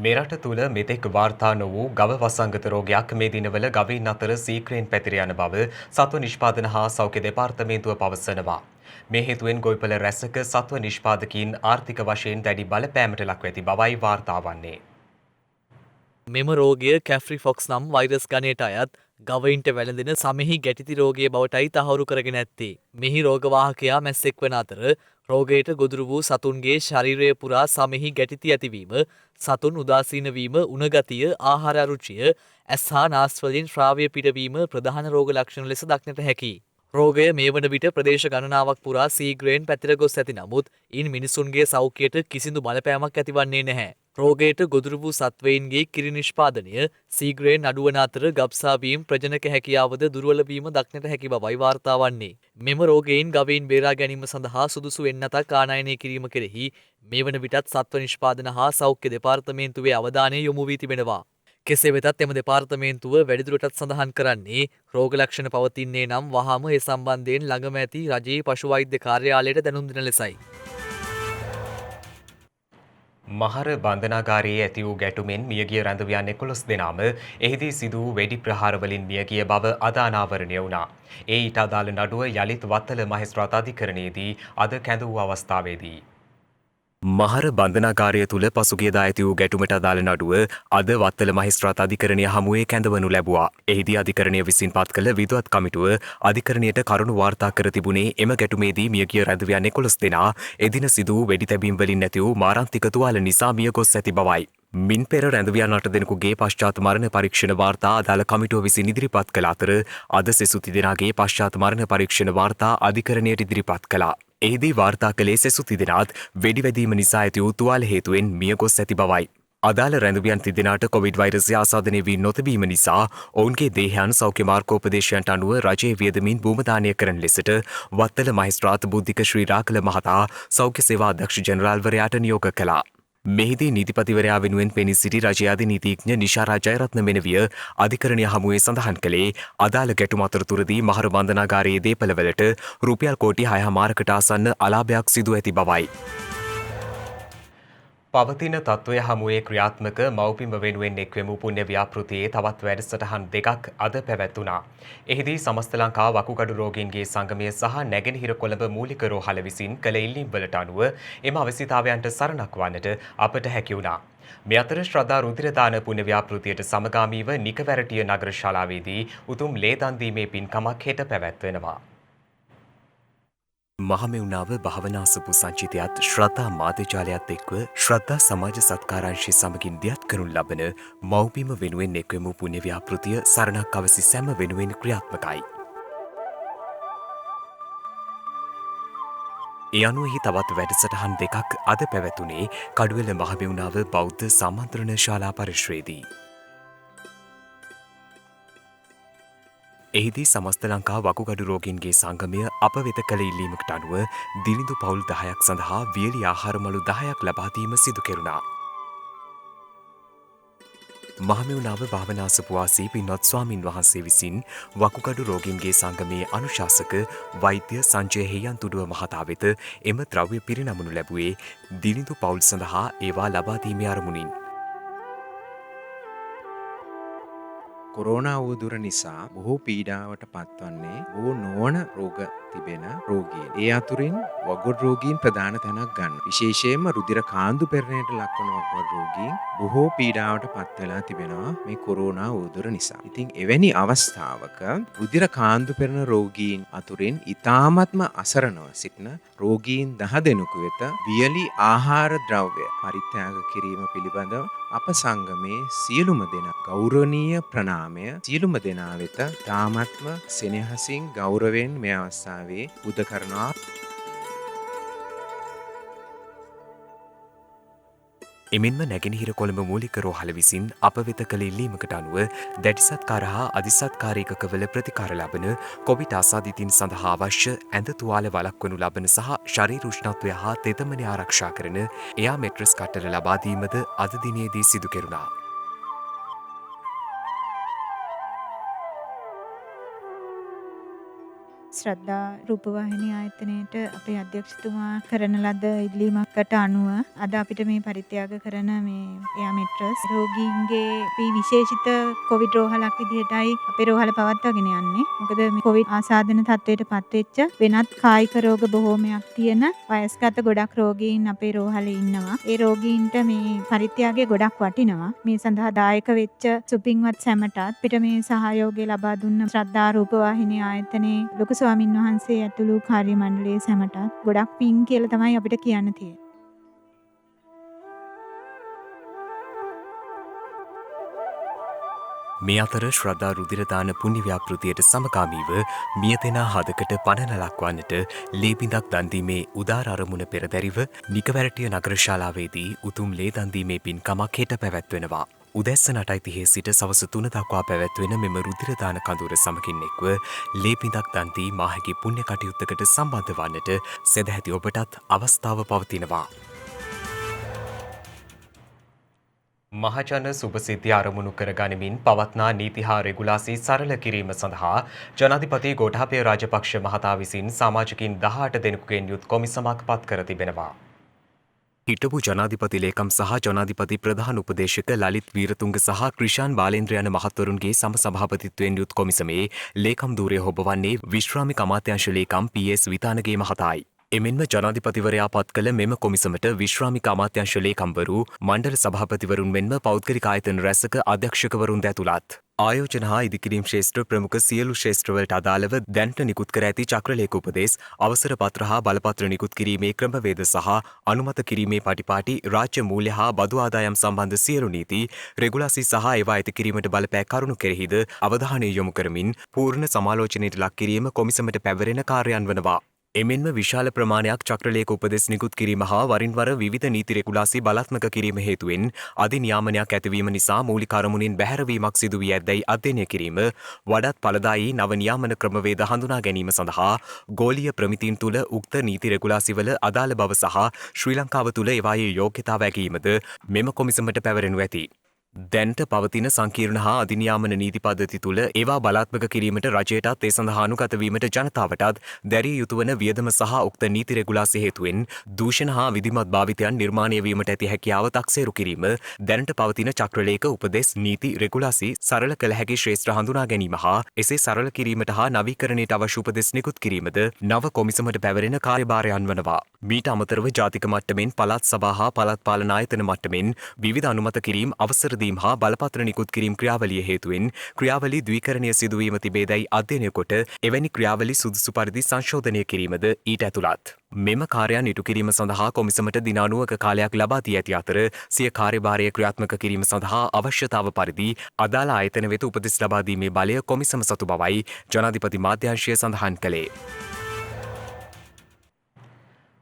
මෙරට තුළ මෙතෙක් වාර්තා නො වූ ගව වසංගත රෝගයක් මේ දිනවල ගවයින් අතර සීක්‍රයෙන් පැතිර යන බව සත්ව නිෂ්පාදන හා සෞඛ්‍ය දෙපාර්තමේන්තුව පවසනවා. මේ හේතුවෙන් ගොවිපළ රැසක සත්ව නිෂ්පාදකීන් ආර්ථික වශයෙන් දැඩි බලපෑමට ලක්ව ඇති බවයි වාර්තා වන්නේ. මෙම රෝගය කැෆ්රි ෆොක්ස් නම් වෛරස් ගණයට අයත් ගවයින්ට වැළඳෙන සමෙහි ගැටිති රෝගය බවටයි තහවුරු කරගෙන ඇත්තේ. මෙහි රෝගවාහකයා මැස්සෙක් වන අතර රෝගයට ගොදුරු වූ සතුන්ගේ ශරීරය පුරා සමෙහි ගැටිති ඇතිවීම, සතුන් උදාසීන වීම, උණගතිය, ආහාර අරුචිය, ඇස් හා නාස්වලින් ශ්‍රාවය පිටවීම ප්‍රධාන රෝග ලක්ෂණ ලෙස දක්නට හැකියි. රෝගය මේ වන විට ප්‍රදේශ ගණනාවක් පුරා සීග්‍රයෙන් පැතිර ගොස් ඇති නමුත් ඉන් මිනිසුන්ගේ සෞඛ්‍යයට කිසිදු බලපෑමක් ඇතිවන්නේ නැහැ. රෝගයට ගොදුරු වූ සත්වයින්ගේ කිරි නිෂ්පාදනය සීග්‍රයෙන් අඩුවන අතර ගබ්සාවීම් ප්‍රජනක හැකියාවද දුර්වල වීම දක්නට හැකි බවයි වාර්තා වන්නේ. මෙම රෝගයෙන් ගවයින් බේරා ගැනීම සඳහා සුදුසු වෙන්නතක් ආනයනය කිරීම කෙරෙහි මේ වන විටත් සත්ව නිෂ්පාදන හා සෞඛ්‍ය දෙපාර්තමේන්තුවේ අවධානය යොමු වී තිබෙනවා. කෙසේ වෙතත් එම දෙපාර්තමේන්තුව වැඩිදුරටත් සඳහන් කරන්නේ රෝග ලක්ෂණ පවතින්නේ නම් වහාම ඒ සම්බන්ධයෙන් ළඟම ඇති රජයේ පශු වෛද්‍ය කාර්යාලයට දැනුම් දෙන ලෙසයි. මහර බන්ධනාගාරයේ ඇති වූ ගැටුමෙන් මියගිය රැඳවියන් 11 දෙනාම එහිදී සිදු වූ වෙඩි ප්‍රහාරවලින් මියගිය බව අද අනාවරණය වුණා. ඒ ඊට අදාළ නඩුව යළිත් වත්තල මහේස්ත්‍රාත් අධිකරණයේදී අද කැඳවූ අවස්ථාවේදී මහර බන්ධනාගාරය තුළ පසුගියදා ඇති වූ ගැටුමට අදාළ නඩුව අද වත්තල මහේස්ත්‍රාත් අධිකරණය හමුවේ කැඳවනු ලැබුවා. එහිදී අධිකරණය විසින් පත් කළ විදුහත් කමිටුව අධිකරණයට කරුණු වාර්තා කර තිබුණේ එම ගැටුමේදී මියගිය රැඳවියන් 11 දෙනා එදින සිදු වූ වෙඩි තැබීම් වලින් නැති වූ මාරාන්තික තුවාල නිසා මිය ගොස් ඇති බවයි. මින් පෙර රැඳවියන් 8 දෙනෙකුගේ පශ්චාත් මරණ පරීක්ෂණ වාර්තා අදාළ කමිටුව විසින් ඉදිරිපත් කළ අතර අද සෙසු තිදෙනාගේ පශ්චාත් මරණ පරීක්ෂණ වාර්තා අධිකරණයට ඉදිරිපත් කළා. එහිදී වාර්තා කළේ සෙසු තිදෙනාත් වෙඩිවැදීම නිසා ඇති වූ තුවාල හේතුවෙන් මිය ගොස් ඇති බවයි. අදාළ රැඳවියන් තිදෙනාට කොවිඩ් වෛරසය ආසාදනය වී නොතිබීම නිසා ඔවුන්ගේ දේහයන් සෞඛ්‍ය මාර්ගෝපදේශයන්ට අනුව රජයේ වියදමින් භූමදානය කරන ලෙසට වත්තල මහේස්ත්‍රාත් බුද්ධික ශ්‍රී රාකල මහතා සෞඛ්‍ය සේවා අධ්‍යක්ෂ ජෙනරාල්වරයාට නියෝග කළා. මෙහිදී නීතිපතිවරයා වෙනුවෙන් පෙනී සිටි රජයේ අධිනීතිඥ නිශාරා ජයරත්න මෙනවිය අධිකරණය හමුවේ සඳහන් කළේ අදාළ ගැටුම අතරතුරදී මහර බන්ධනාගාරයේ දේපළවලට රුපියල් කෝටි 6.5කට ආසන්න අලාභයක් සිදු ඇති බවයි. පවතින තත්ත්වය හමුවේ ක්‍රියාත්මක මව්පිම වෙනුවෙන් එක්වෙමු පුණ්‍ය ව්‍යාපෘතියේ තවත් වැඩසටහන් දෙකක් අද පැවැත්වුණා. එහිදී සමස්ත ලංකා වකුගඩු රෝගීන්ගේ සංගමය සහ නැගෙනහිර කොළඹ මූලික රෝහල විසින් කළ ඉල්ලීම් වලට අනුව එම අවශ්‍යතාවයන්ට සරණක් වන්නට අපට හැකි වුණා. මේ අතර ශ්‍රද්ධා රුධිරදාන පුණ්‍ය ව්‍යාපෘතියට සමගාමීව නිකවැරටිය නගර ශාලාවේදී උතුම් ලේ දන් දීමේ පින්කමක් හෙට පැවැත්වෙනවා. මහමෙවුනාව භාවනාසපු සංචිතයත් ශ්‍රද්ධා මාධ්‍යජාලයත් එක්ව ශ්‍රද්ධා සමාජ සත්කාරංශය සමගින් දියත් කරනු ලබන මව්බිම වෙනුවෙන් එක්වෙමු පුණ්‍ය ව්‍යාපෘතිය සරණක් අවසි සැම වෙනුවෙන් ක්‍රියාත්මකයි. ඒ අනුවෙහි තවත් වැඩසටහන් දෙකක් අද පැවැතුනේ කඩුවෙල මහමෙවුනාව බෞද්ධ සම්මන්ත්‍රණ ශාලා පරිශ්‍රයේදී. එහිදී සමස්ත ලංකා වකුගඩු රෝගීන්ගේ සංගමය අප වෙත කළ ඉල්ලීමකට අනුව දිනිඳු පවුල් 10ක් සඳහා වියලි ආහාරමලු 10ක් ලබා දීම සිදු කෙරුණා. මහමෙවුනාව භාවනාසපුවාසී පින්වත් ස්වාමින් වහන්සේ විසින් වකුගඩු රෝගීන්ගේ සංගමයේ අනුශාසක වෛද්‍ය සංජය හේයන්තුඩුව මහතා වෙත එම ද්‍රව්‍ය පිරිනමනු ලැබුවේ දිනිඳු පවුල් සඳහා ඒවා ලබා දීමේ අරමුණින්. කොරෝනා වූ දුර නිසා බොහෝ පීඩාවට පත්වන්නේ බොහෝ නොවන රෝග තිබෙන රෝගීන්. ඒ අතුරින් වකුගඩු රෝගීන් ප්‍රධාන තැනක් ගන්න. විශේෂයෙන්ම රුධිර කාන්දු පෙරණයට ලක්වන වකුගඩු රෝගීන් බොහෝ පීඩාවට පත් වෙලා තිබෙනවා මේ කොරෝනා වූ දුර නිසා. ඉතින් එවැනි අවස්ථාවක රුධිර කාන්දු පෙරණ රෝගීන් අතුරින් ඊ타ත්ම අසරණව සිටින රෝගීන් 10 දෙනෙකු වෙත වියලි ආහාර ද්‍රව්‍ය පරිත්‍යාග කිරීම පිළිබඳව අප සංගමේ සියලුම දෙනා ගෞරවනීය ප්‍රණාමය සියලුම දෙනා වෙත තාමත්ම සෙනෙහසින් ගෞරවයෙන් මේ අවස්ථාවේ පුද කරනවා. එමෙන්ම නැගෙනහිර කොළඹ මූලික රෝහල විසින් අප වෙත කළ ඉල්ලීමකට අනුව දැඩිසත්කාර හා අධිසත්කාරයකවල ප්‍රතිකාර ලබන කොවිඩ් ආසාදිතින් සඳහා අවශ්‍ය ඇඳ තුවාල වළක්වනු ලබන සහ ශරීර උෂ්ණත්වය හා තෙතමනය ආරක්ෂා කරන එයා මෙට්‍රස් කට්ටර ලබා දීමද අද දිනයේදී සිදු කෙරුණා. ශ්‍රද්ධා රූපවාහිනී ආයතනයේට අපේ අධ්‍යක්ෂතුමා කරන ලද ඉල්ලීමකට අනුව අද අපිට මේ පරිත්‍යාග කරන මේ එයා මෙට්‍රස් රෝගීන්ගේ විශේෂිත කොවිඩ් රෝහලක් විදිහටයි අපේ රෝහල පවත්වාගෙන යන්නේ. මොකද මේ කොවිඩ් ආසාදන තත්ත්වයට පත්වෙච්ච වෙනත් කායික රෝග බොහෝමයක් තියෙන වයස්ගත ගොඩක් රෝගීන් අපේ රෝහලේ ඉන්නවා. ඒ රෝගීන්ට මේ පරිත්‍යාගය ගොඩක් වටිනවා. මේ සඳහා දායක වෙච්ච සුපින්වත් සැමටත් අපිට මේ සහයෝගය ලබා දුන්න ශ්‍රද්ධා රූපවාහිනී ආයතනයේ ලොකු ස්වාමින් වහන්සේ ඇතුළු කාර්ය මණ්ඩලයේ සැමටත් ගොඩක් පිං කියලා තමයි අපිට කියන්න තියෙන්නේ. මේ අතර ශ්‍රද්ධා රුධිරදාන පුණ්‍ය ව්‍යාපෘතියට සමගාමීව මියතෙනා හදකට පණ නලක්වන්නට ලේ බිඳක් දන් දීමේ උදාර අරමුණ පෙරදැරිව නිකවැරටිය නගර ශාලාවේදී උතුම් ලේ දන් දීමේ පින්කමක් හෙට පැවැත්වෙනවා. උදැස්ස 8:30 සිට සවස 3 දක්වා පැවැත්වෙන මෙම රුධිරදාන කඳවුර සමගින් එක්ව ලේ බිඳක් දන් දී මාහැගේ පුණ්‍ය කටයුත්තකට සම්බන්ධ වන්නට සදැහැති ඔබටත් අවස්ථාව පවතිනවා. මහජන සුභසිද්ධිය අරමුණු කරගනිමින් පවත්නා නීති හා රෙගුලාසි සරල කිරීම සඳහා ජනාධිපති ගෝඨාභය රාජපක්ෂ මහතා විසින් සමාජිකින් 18 දෙනෙකුගෙන් යුත් කොමිසමක් පත් කර තිබෙනවා. හිටපු ජනාධිපති ලේකම් සහ ජනාධිපති ප්‍රධාන උපදේශක ලලිත් වීරතුංග සහ ක්‍රිෂාන් බාලේන්ද්‍ර යන මහත්වරුන්ගේ සමසභාපතිත්වයෙන් යුත් කොමිසමේ ලේකම් ධූරය හොබවන්නේ විශ්‍රාමික අමාත්‍යාංශ ලේකම් පී.එස්. විතානගේ මහතායි. එමෙන්ම ජනාධිපතිවරයා පත් කළ මෙම කොමිසමට විශ්‍රාමික අමාත්‍යාංශ ලේකම්වරු මණ්ඩල සභාපතිවරුන් මෙන්ම පෞද්ගලික ආයතන රැසක අධ්‍යක්ෂකවරුන් ඇතුළත් ආයෝජන හා ඉදිකිරීම් ක්ෂේත්‍ර ප්‍රමුඛ සියලු ක්ෂේත්‍රවලට අදාළව දැනට නිකුත් කර ඇති චක්‍රලේඛ උපදෙස් අවසර පත්‍ර හා බලපත්‍ර නිකුත් කිරීමේ ක්‍රමවේද සහ අනුමත කිරීමේ පටිපාටි රාජ්‍ය මූල්‍ය හා බදු ආදායම් සම්බන්ධ සියලු නීති රෙගුලාසි සහ ඒවා ඉදිරි කිරීමට බලපෑ කරුණු කෙරෙහිද අවධානය යොමු කරමින් පූර්ණ සමාලෝචනයට ලක් කිරීම කොමිසමට පැවරෙන කාර්යයන් වනවා. එමෙන්ම විශාල ප්‍රමාණයක් චක්‍රලේඛ උපදෙස් නිකුත් කිරීම හා වරින් වර විවිධ නීති රෙගුලාසි බලාත්මක කිරීම හේතුවෙන් අධිනියාමනයක් ඇතිවීම නිසා මූලික අරමුණින් බැහැරවීමක් සිදු වී ඇද්දැයි අධ්‍යයනය කිරීම වඩාත් ඵලදායී නව නියාමන ක්‍රමවේද හඳුනා ගැනීම සඳහා ගෝලීය ප්‍රමිතීන් තුළ උක්ත නීති රෙගුලාසිවල අදාළ බව සහ ශ්‍රී ලංකාව තුළ ඒවායේ යෝග්‍යතාව ඇගීමද මෙම කොමිසමට පැවරෙනු ඇති. දැන්ට පවතින සංකීර්ණ හා අධිනියාමන නීති පද්ධති තුළ ඒවා බලාත්මක කිරීමට රජයටත් ඒ සඳහා අනුගතවීමට ජනතාවටත් දැරිය යුතු වන වියදම සහ උක්ත නීති රෙගුලාසි හේතුවෙන් දූෂණ හා විධිමත් භාවිතයන් නිර්මාණය වීමට ඇති හැකියාව තක්සේරු කිරීම දැනට පවතින චක්‍රලේඛ උපදෙස් නීති රෙගුලාසි සරල කළ හැකි ශ්‍රේෂ්ඨ හඳුනා ගැනීම හා එසේ සරල කිරීමට හා නවීකරණයට අවශ්‍ය උපදෙස් නිකුත් කිරීමද නව කොමිසමට පැවරෙන කාර්යභාරයන් වනවා. මීට අමතරව ජාතික මට්ටමින් පළාත් සභා හා පළාත් පාලන ආයතන මට්ටමින් විවිධ අනුමත කිරීම අවසර හා බලපත්‍ර නිකුත් කිරීම ක්‍රියාවලිය හේතුවෙන් ක්‍රියාවලි ද්විකරණය සිදුවීම තිබේදැයි අධ්‍යයනය කොට එවැනි ක්‍රියාවලි සුදුසු පරිදි සංශෝධනය කිරීමද ඊට ඇතුළත්. මෙම කාර්යයන් ඉටු කිරීම සඳහා කොමිසමට දින 90ක කාලයක් ලබා දී ඇති අතර සිය කාර්යභාරය ක්‍රියාත්මක කිරීම සඳහා අවශ්‍යතාව පරිදි අදාළ ආයතන වෙත උපදෙස් ලබා දීමේ බලය කොමිසම සතු බවයි ජනාධිපති මාධ්‍යාංශය සඳහන් කළේ.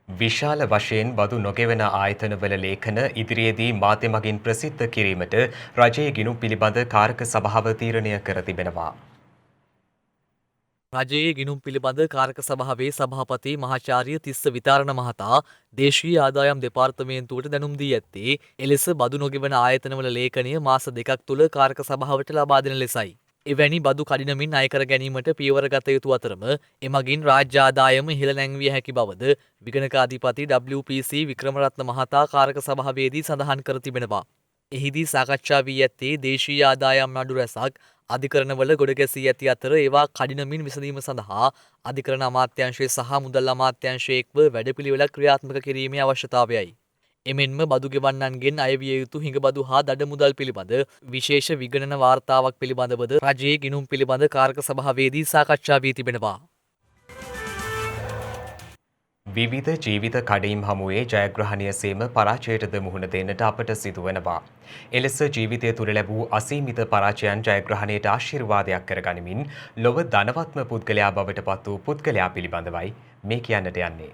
විශාල වශයෙන් බදු නොගෙවන ආයතනවල ලේඛන ඉදිරියේදී මාධ්‍ය මගින් ප්‍රසිද්ධ කිරීමට රජයේ ගිණුම් පිළිබඳ කාරක සභාව තීරණය කර තිබෙනවා. රජයේ ගිණුම් පිළිබඳ කාරක සභාවේ සභාපති මහාචාර්ය තිස්ස විතාරණ මහතා දේශීය ආදායම් දෙපාර්තමේන්තුවට දැනුම් දී ඇත්තේ එලෙස බදු නොගෙවන ආයතනවල ලේඛනය මාස 2ක් තුළ කාරක සභාවට ලබා දෙන ලෙසයි. එවැනි බදු කඩිනමින් අය කර ගැනීමට පියවර ගත යුතු අතරම එමගින් රාජ්‍ය ආදායම ඉහළ නැංවිය හැකි බවද විගණකාධිපති WPC වික්‍රමරත්න මහතා කාරක සභාවේදී සඳහන් කර තිබෙනවා. එහිදී සාකච්ඡා වී ඇත්තේ දේශීය ආදායම් නඩු රැසක් අධිකරණවල ගොඩගැසී ඇති අතර ඒවා කඩිනමින් විසඳීම සඳහා අධිකරණ අමාත්‍යාංශය සහ මුදල් අමාත්‍යාංශය එක්ව වැඩපිළිවෙලක් ක්‍රියාත්මක කිරීමේ අවශ්‍යතාවයයි. එමෙන්ම බදු ගෙවන්නන්ගෙන් අයවිය යුතු හිඟබදු හා දඩ මුදල් පිළිබඳ විශේෂ විගණන වාර්තාවක් පිළිබඳවද රජයේ ගිණුම් පිළිබඳ කාරක සභාවේදී සාකච්ඡා වී තිබෙනවා. විවිධ ජීවිත කඩයිම් හමුවේ ජයග්‍රහණය සේම පරාජයටද මුහුණ දෙන්නට අපට සිදුවනවා. එලෙස ජීවිතය තුළ ලැබූ අසීමිත පරාජයන් ජයග්‍රහණයට ආශිර්වාදයක් කරගනිමින් ලොව ධනවත්ම පුද්ගලයා බවට පත් වූ පුද්ගලයා පිළිබඳවයි මේ කියන්නට යන්නේ.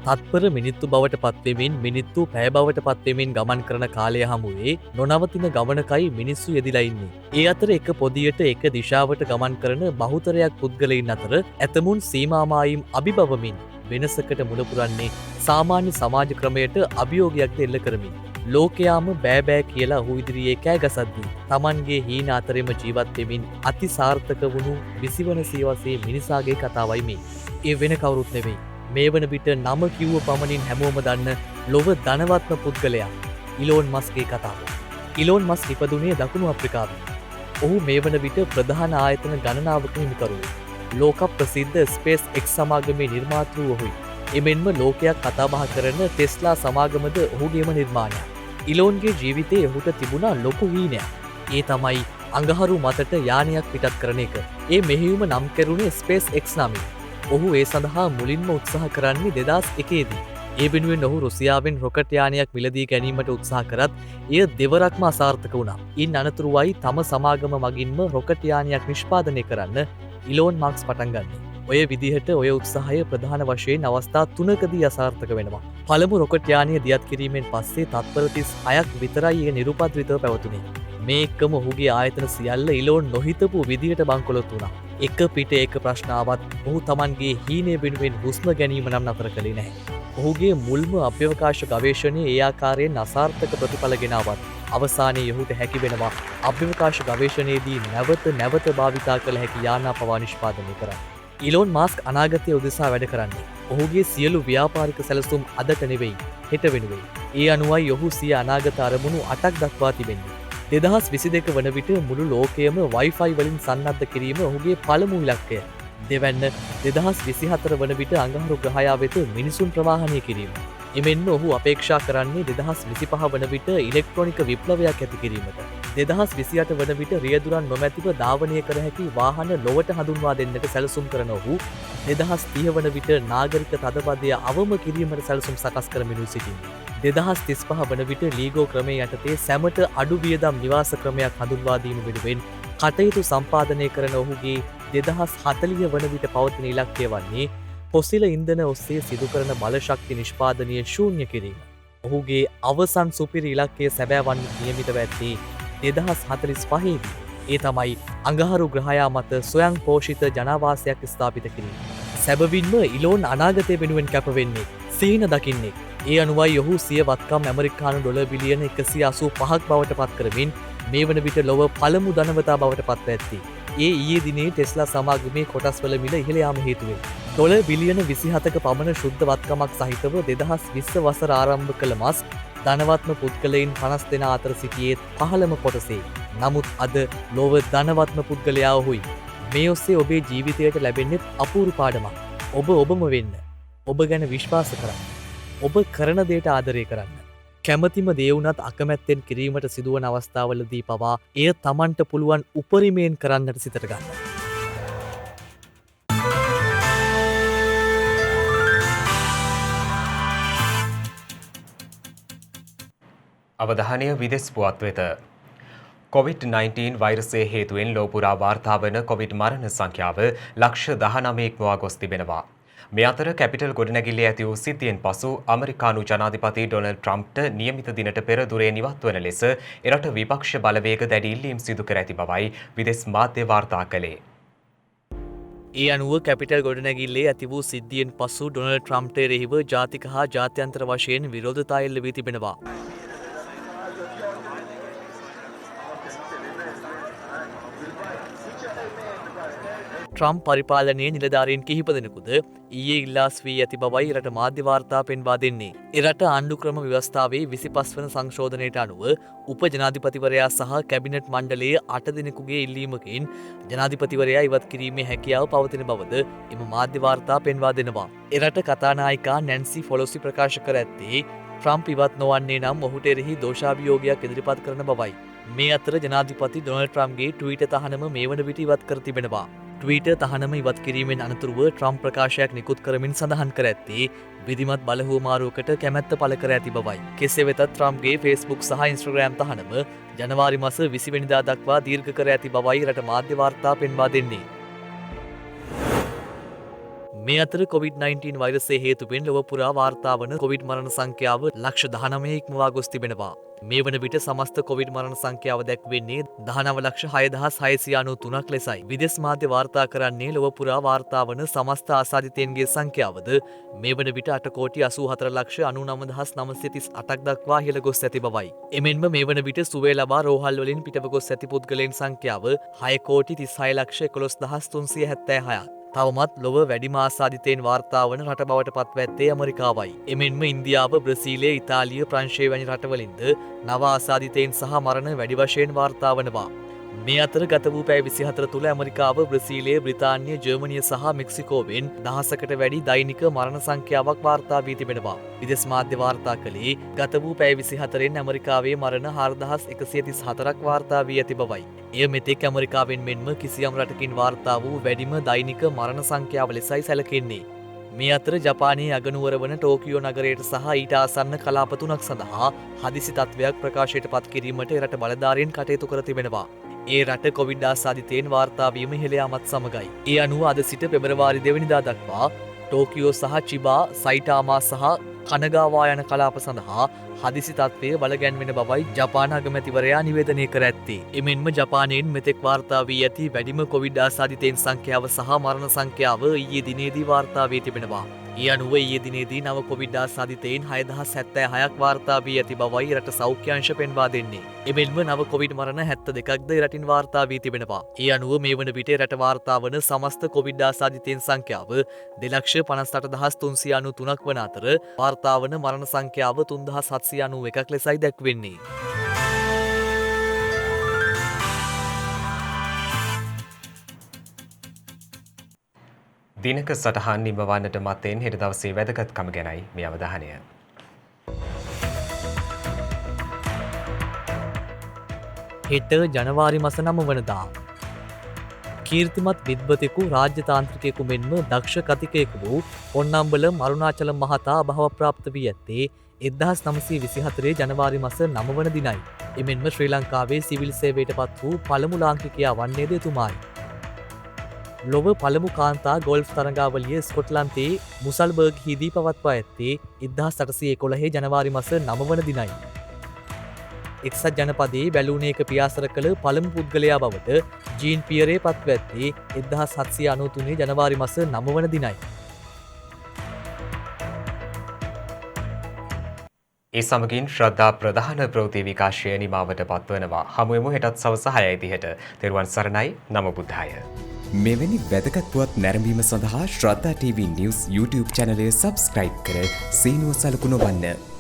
තත්පර මිනිත්තු බවට පත්වෙමින් මිනිත්තු පැය බවට පත්වෙමින් ගමන් කරන කාලය හමුවේ නොනවතින ගමනකයි මිනිස්සු යෙදිලා ඉන්නේ. ඒ අතර එක පොදියට එක දිශාවට ගමන් කරන බහුතරයක් පුද්ගලයින් අතර ඇතමුන් සීමාමායිම් අභිබවමින් වෙනසකට මුලපුරන්නේ සාමාන්‍ය සමාජ ක්‍රමයට අභියෝගයක්ද එල්ල කරමින්. ලෝකයාම බෑබෑ කියලා ඔහු ඉදිරියේ කෑගසද්දී තමන්ගේ හීන අතරෙම ජීවත් වෙමින් අති සාර්ථක වුණු 20 වන සියවසේ මිනිසාගේ කතාවයි මේ. ඒ වෙන කවුරුත් නෙවෙයි. මේ වන විට නම කිව්ව පමණින් හැමෝම දන්න ලොව ධනවත්ම පුද්ගලයා ඉලෝන් මස්ක්ගේ කතාව. ඉලෝන් මස්ක් ඉපදුනේ දකුණු අප්‍රිකාවේ. ඔහු මේ වන විට ප්‍රධාන ආයතන ගණනාවක හිමිකරුවෙක්. ලෝක ප්‍රසිද්ධ ස්පේස් එක්ස් සමාගමේ නිර්මාතෘ ඔහුයි. එමෙන්ම ලෝකයක් කතාබහ කරන ටෙස්ලා සමාගමද ඔහුගේම නිර්මාණයක්. ඉලෝන්ගේ ජීවිතයේ ඔහුට තිබුණා ලොකු හීනයක්. ඒ තමයි අඟහරු මතට යානයක් පිටත් කරන එක. ඒ මෙහෙයුම නම් කෙරුණේ ස්පේස් එක්ස් නමින්. ඔහු ඒ සඳහා මුලින්ම උත්සාහ කරන්නේ 2001දී. ඒ වෙනුවෙන් ඔහු රුසියාවෙන් රොකට් යානයක් මිලදී ගැනීමට උත්සාහ කරත් එය දෙවරක්ම අසාර්ථක වුණා. ඉන් අනතුරුවයි තම සමාගම මගින්ම රොකට් යානයක් නිෂ්පාදනය කරන්න ඉලෝන් මාක්ස් පටන් ගන්නේ. ඔය විදිහට ඔය උත්සාහය ප්‍රධාන වශයෙන් අවස්ථා 3කදී අසාර්ථක වෙනවා. පළමු රොකට් යානය දියත් කිරීමෙන් පස්සේ තත්පර 36ක් විතරයි එය නිරුපද්‍රිතව පැවතුනේ. මේ එක්කම ඔහුගේ ආයතන සියල්ල ඉලෝන් නොහිතපු විදිහට බංකොලොත් වුණා. එක පිට එක ප්‍රශ්නාවත් ඔහු තමන්ගේ හීනය වෙනුවෙන් හුස්ම ගැනීම නම් නතර කළේ නැහැ. ඔහුගේ මුල්ම අභ්‍යවකාශ ගවේෂණය ඒ ආකාරයෙන් අසාර්ථක ප්‍රතිඵල ගෙනාවත් අවසානයේ ඔහුට හැකි වෙනවා අභ්‍යවකාශ ගවේෂණයේදී නැවත භාවිතා කළ හැකි යානා පවා නිෂ්පාදනය කරන්න. ඉලෝන් මාස්ක් අනාගතය උදෙසා වැඩ කරන්නේ. ඔහුගේ සියලු ව්‍යාපාරික සැලසුම් අදට නෙවෙයි හෙට වෙනුවෙන්. ඒ අනුවයි ඔහු සිය අනාගත අරමුණු 8ක් දක්වා තිබෙන්නේ. 2022 වන විට මුළු ලෝකයම Wi-Fi වලින් සන්නද්ධ කිරීම ඔහුගේ පළමු ඉලක්කය. දෙවැන්න 2024 වන විට අඟහරු ග්‍රහයා වෙත මිනිසුන් ප්‍රවාහනය කිරීම. එමෙන්ම ඔහු අපේක්ෂා කරන්නේ 2025 වන විට ඉලෙක්ට්‍රොනික විප්ලවයක් ඇති කිරීමට. 2028 වන විට රියදුරන් නොමැතිව ධාවනය කර හැකි වාහන ලොවට හඳුන්වා දෙන්නට සැලසුම් කරන ඔහු 2030 වන විට නාගරික තදබදය අවම කිරීමට සැලසුම් සකස් කරමින් සිටින්නේ. 2035 වන විට ලීගෝ ක්‍රමය යටතේ සැමට අඩු වියදම් නිවාස ක්‍රමයක් හඳුන්වා දීම වෙනුවෙන් කටයුතු සම්පාදනය කරන ඔහුගේ 2040 වන විට පවතින ඉලක්කය වන්නේ පොසිල ඉන්ධන ඔස්සේ සිදු කරන බලශක්ති නිෂ්පාදනය ශූන්‍ය කිරීම. ඔහුගේ අවසන් සුපිරි ඉලක්කය සැබෑවන් නියමිතව ඇත්තේ 2045දී. ඒ තමයි අඟහරු ග්‍රහයා මත සොයං පෝෂිත ජනවාසයක් ස්ථාපිත කිරීම. සැබවින්ම ඉලෝන් අනාගතය වෙනුවෙන් කැපවෙන්නේ සිහින දකින්නේ. ඒ අනුවයි ඔහු සිය වත්කම් ඇමරිකානු ඩොලර් බිලියන 185ක් බවට පත් කරමින් මේ වන විට ලොව පළමු ධනවතා බවට පත්ව ඇත්තේ. ඒ ඊයේ දිනේ ටෙස්ලා සමාගමේ කොටස්වල මිල ඉහළ යාම හේතුවෙන් ඩොලර් බිලියන 27ක පමණ ශුද්ධ වත්කමක් සහිතව 2020 වසර ආරම්භ කළ මස් ධනවත්ම පුද්ගලයින් 50 දෙනා අතර සිටියේ පහළම කොටසේ. නමුත් අද ලොව ධනවත්ම පුද්ගලයා ඔහුයි. මේ ඔස්සේ ඔබේ ජීවිතයට ලැබෙන්නේ අපූරු පාඩමක්. ඔබ ඔබම වෙන්න. ඔබ ගැන විශ්වාස කරන්න. ඔබ කරන දේට ආදරය කරන්න. කැමතිම දේ වුණත් අකමැත්තෙන් කිරීමට සිදුවන අවස්ථාවලදී පවා එය තමන්ට පුළුවන් උපරිමයෙන් කරන්නට සිතට ගන්න. අවධානය විදෙස් පුවත් වෙත. COVID-19 වෛරසය හේතුවෙන් ලෝපුරා වාර්තා වන කොවිඩ් මරණ සංඛ්‍යාව ලක්ෂ 19ක් මවා ගොස් තිබෙනවා. මේ අතර කැපිටල් ගොඩනැගිල්ලේ ඇති වූ සිද්ධියෙන් පසු අමරිකානු ජනාධිපති ඩොනල්ඩ් ට්‍රම්ප්ට නියමිත දිනට පෙර දුරේ නිවත් වන ලෙස එරට විපක්ෂ බලවේග දැඩි ඉල්ලීම් සිදු කර ඇති බවයි විදෙස් මාධ්‍ය වාර්තා කළේ. ඒ අනුව කැපිටල් ගොඩනැගිල්ලේ ඇති වූ සිද්ධියෙන් පසු ඩොනල්ඩ් ට්‍රම්ප්ට එරෙහිව ජාතික හා ජාත්‍යන්තර වශයෙන් විරෝධතා එල්ල වී තිබෙනවා. ට්‍රම්ප් පරිපාලනයේ නිලධාරීන් කිහිප දෙනෙකුද ඊයේ ඉල්ලාස් වී ඇති බවයි රට මාධ්‍ය වාර්තා පෙන්වා දෙන්නේ. එරට ආණ්ඩු ක්‍රම ව්‍යවස්ථාවේ 25 වන සංශෝධනයට අනුව උප ජනාධිපතිවරයා සහ කැබිනට් මණ්ඩලයේ 8 දෙනෙකුගේ ඉල්ලීමකින් ජනාධිපතිවරයා ඉවත් කිරීමේ හැකියාව පවතින බවද එම මාධ්‍ය වාර්තා පෙන්වා දෙනවා. එරට කතානායිකා නැන්සි ෆොලොසි ප්‍රකාශ කර ඇත්තේ ට්‍රම්ප් ඉවත් නොවන්නේ නම් ඔහුට එරෙහි දෝෂාභියෝගයක් ඉදිරිපත් කරන බවයි. මේ අතර ජනාධිපති ඩොනල්ඩ් ට්‍රම්ප්ගේ ට්වීට් තහනම මේ වන විට ඉවත් කර තිබෙනවා. ට්වීට තහනම ඉවත් කිරීමෙන් අනතුරුව ට්‍රම්ප් ප්‍රකාශයක් නිකුත් කරමින් සඳහන් කර ඇත්තේ විධිමත් බලහුවමාරුවකට කැමැත්ත පළ කර ඇති බවයි. කෙසේ වෙතත් ට්‍රම්ප්ගේ ෆේස්බුක් සහ ඉන්ස්ට්‍රග්‍රෑම් තහනම ජනවාරි මාස 20 වෙනිදා දක්වා දීර්ඝ කර ඇති බවයි රට මාධ්‍ය වාර්තා පෙන්වා දෙන්නේ. මේ අතර COVID-19 වෛරසය හේතුවෙන් ලොව පුරා වාර්තා වන කොවිඩ් මරණ සංඛ්‍යාව ලක්ෂ 19ක් මවා ගොස් තිබෙනවා. මේ වන විට සමස්ත කොවිඩ් මරණ සංඛ්‍යාව දැක්වෙන්නේ 19,6693ක් ලෙසයි. විදෙස් මාධ්‍ය වාර්තා කරන්නේ ලොව පුරා වාර්තා වන සමස්ත ආසාදිතයන්ගේ සංඛ්‍යාවද මේ වන විට 8,84,99,938ක් දක්වා ඉහළ ගොස් ඇති බවයි. එමෙන්ම මේ වන විට සුවය ලබා රෝහල් වලින් පිටව ගොස් ඇති පුද්ගලයන් සංඛ්‍යාව 6,36,11,376ක්. තවමත් ලොව වැඩිම ආසාදිතයින් වාර්තා වන රට බවට පත්ව ඇත්තේ ඇමරිකාවයි. එමෙන්ම ඉන්දියාව, බ්‍රසීලය, ඉතාලිය, ප්‍රංශය වැනි රටවලින්ද නව ආසාදිතයින් සහ මරණ වැඩි වශයෙන් වාර්තා වනවා. මේ අතර ගත වූ පැය 24 තුළ ඇමරිකාව, බ්‍රසීලය, බ්‍රිතාන්‍ය, ජර්මනිය සහ මෙක්සිකෝවෙන් දහසකට වැඩි දෛනික මරණ සංඛ්‍යාවක් වාර්තා වී තිබෙනවා. විදෙස් මාධ්‍ය වාර්තා කළේ ගත වූ පැය 24න් ඇමරිකාවේ මරණ 4134ක් වාර්තා වී ඇති බවයි. එය මෙතෙක් ඇමරිකාවෙන් මෙන්ම කිසියම් රටකින් වාර්තා වූ වැඩිම දෛනික මරණ සංඛ්‍යාව ලෙසයි සැලකෙන්නේ. මේ අතර ජපානයේ අගනුවර වන ටෝකියෝ නගරයට සහ ඊට ආසන්න කලාප තුනක් සඳහා හදිසි තත්ත්වයක් ප්‍රකාශයට පත් කිරීමට එරට බලධාරීන් කටයුතු කර තිබෙනවා. ඒ රට කොවිඩ් ආසාදිතයින් වාර්තා වීම ඉහළ යාමත් සමගයි. ඒ අනුව අද සිට පෙබරවාරි 2 වෙනිදා දක්වා ටෝකියෝ සහ චිබා, සයිටාමා සහ කනගාවා යන කලාප සඳහා හදිසි තත්ත්වය බලගැන්වෙන බවයි ජපාන අගමැතිවරයා නිවේදනය කර ඇත්තේ. එමෙන්ම ජපානයෙන් මෙතෙක් වාර්තා වී ඇති වැඩිම කොවිඩ් ආසාදිතයින් සංඛ්‍යාව සහ මරණ සංඛ්‍යාව ඊයේ දිනේදී වාර්තා වී තිබෙනවා. ඒ අනුව ඊයේ දිනේදී නව කොවිඩ් ආසාදිතයින් 6076ක් වාර්තා වී ඇති බවයි රට සෞඛ්‍ය අංශ පෙන්වා දෙන්නේ. එමෙන්ම නව කොවිඩ් මරණ 72ක්ද රටින් වාර්තා වී තිබෙනවා. ඒ අනුව මේ වන විට රට වාර්තා වන සමස්ත කොවිඩ් ආසාදිතයින් සංඛ්‍යාව 2,58,393ක් වන අතර වාර්තා වන මරණ සංඛ්‍යාව 3,791ක් ලෙසයි දැක්වෙන්නේ. දිනක සටහන් නිමවන්නට මත්තෙන් හෙට දවසේ වැදගත්කම ගැනයි මේ අවධානය. හෙට ජනවාරි මාස 9 වනදා කීර්තිමත් විද්වතෙකු රාජ්‍ය තාන්ත්‍රිකයෙකු මෙන්ම දක්ෂ කතිකයෙකු වූ පොන්නම්බලම් අරුණාචලම් මහතා භවප්‍රාප්ත වී ඇත්තේ 1924 ජනවාරි මාස 9 වන දිනයි. එමෙන්ම ශ්‍රී ලංකාවේ සිවිල් සේවයට පත් වූ පළමු ලාංකිකයා වන්නේද එතුමායි. ලොව පළමු කාන්තා ගොල්ෆ් තරඟාවලිය ස්කොට්ලන්තේ මුසල්බර්ග් හිදී පවත්වා ඇත්තේ 1811 ජනවාරි මස 9 වන දිනයි. එක්සත් ජනපදයේ බැලූනේක පියාසර කළ පළමු පුද්ගලයා බවට ජීන් පියරේ පත්ව ඇත්තේ 1793 ජනවාරි මස 9 වන දිනයි. ඒ සමගින් ශ්‍රද්ධා ප්‍රධාන ප්‍රවෘත්ති විකාශය නිමාවට පත්වනවා. හමුවෙමු හෙටත් සවස 6:30ට. තෙරුවන් සරණයි. නම බුද්ධාය. මෙවැනි වැදගත් පුවත් නැරඹීම සඳහා ශ්‍රද්ධා TV News YouTube චැනලය සබස්ක්‍රයිබ් කර සීනුව සලකුණු වන්න.